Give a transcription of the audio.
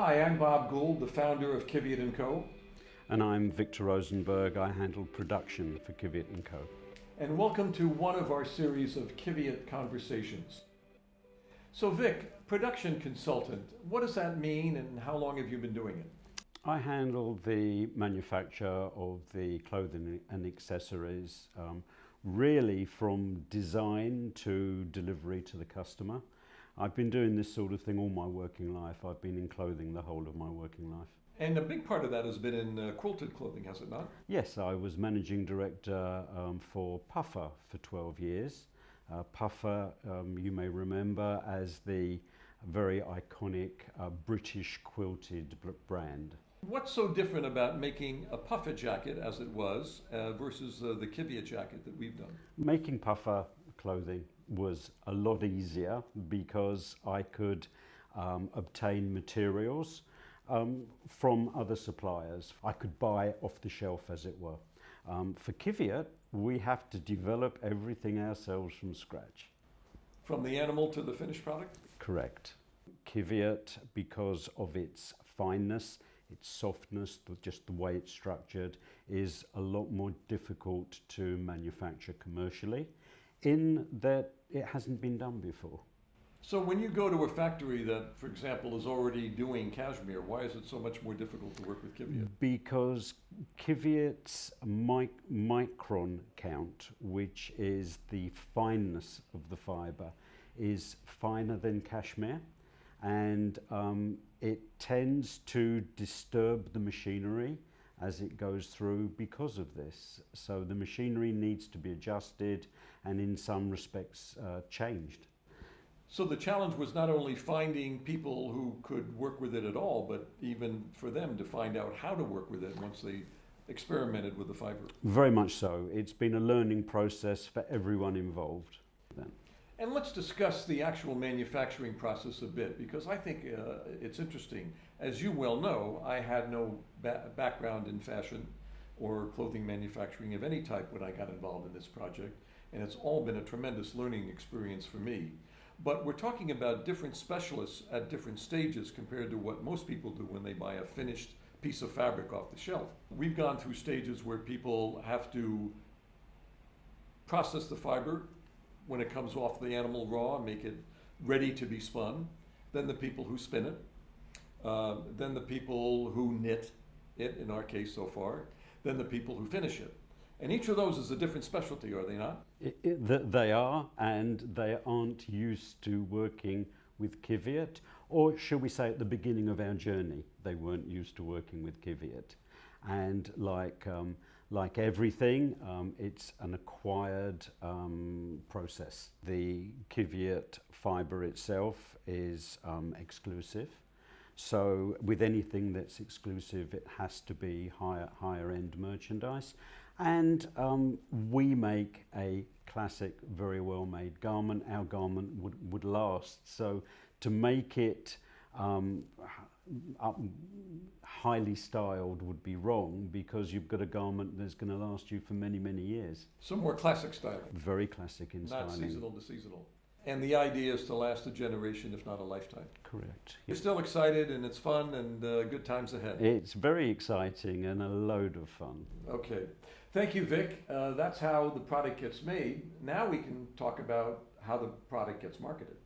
Hi, I'm Bob Gould, the founder of Qiviut & Co. And I'm Vic Rosenberg. I handle production for Qiviut & Co. And welcome to one of our series of Qiviut Conversations. So Vic, production consultant, what does that mean and how long have you been doing it? I handle the manufacture of the clothing and accessories, really from design to delivery to the customer. I've been doing this sort of thing all my working life. I've been in clothing the whole of my working life. And a big part of that has been in quilted clothing, has it not? Yes, I was managing director for Puffer for 12 years. Puffer, you may remember as the very iconic British quilted brand. What's so different about making a puffer jacket, as it was, versus the Qiviut jacket that we've done? Making puffer clothing was a lot easier because I could obtain materials from other suppliers. I could buy off the shelf, as it were. For Qiviut, we have to develop everything ourselves from scratch. From the animal to the finished product? Correct. Qiviut, because of its fineness, its softness, just the way it's structured, is a lot more difficult to manufacture commercially, in that it hasn't been done before. So when you go to a factory that, for example, is already doing cashmere, why is it so much more difficult to work with Qiviut? Because Qiviut's micron count, which is the fineness of the fibre, is finer than cashmere, and it tends to disturb the machinery as it goes through because of this. So the machinery needs to be adjusted and in some respects changed. So the challenge was not only finding people who could work with it at all, but even for them to find out how to work with it once they experimented with the fibre. Very much so. It's been a learning process for everyone involved then. And let's discuss the actual manufacturing process a bit, because I think it's interesting. As you well know, I had no background in fashion or clothing manufacturing of any type when I got involved in this project, and it's all been a tremendous learning experience for me. But we're talking about different specialists at different stages compared to what most people do when they buy a finished piece of fabric off the shelf. We've gone through stages where people have to process the fiber when it comes off the animal raw, make it ready to be spun. Then the people who spin it. Then the people who knit it, in our case so far. Then the people who finish it. And each of those is a different specialty, are they not? They are, and they aren't used to working with Qiviut, or shall we say at the beginning of our journey, they weren't used to working with Qiviut. And like everything, it's an acquired process. The Qiviut fibre itself is exclusive. So with anything that's exclusive, it has to be higher end merchandise. And we make a classic, very well made garment. Our garment would last. So to make it highly styled would be wrong, because you've got a garment that's going to last you for many, many years. Some more classic styling. Very classic in styling. Not seasonal to seasonal. And the idea is to last a generation, if not a lifetime. Correct. You're still excited and it's fun and good times ahead. It's very exciting and a load of fun. Okay. Thank you, Vic. That's how the product gets made. Now we can talk about how the product gets marketed.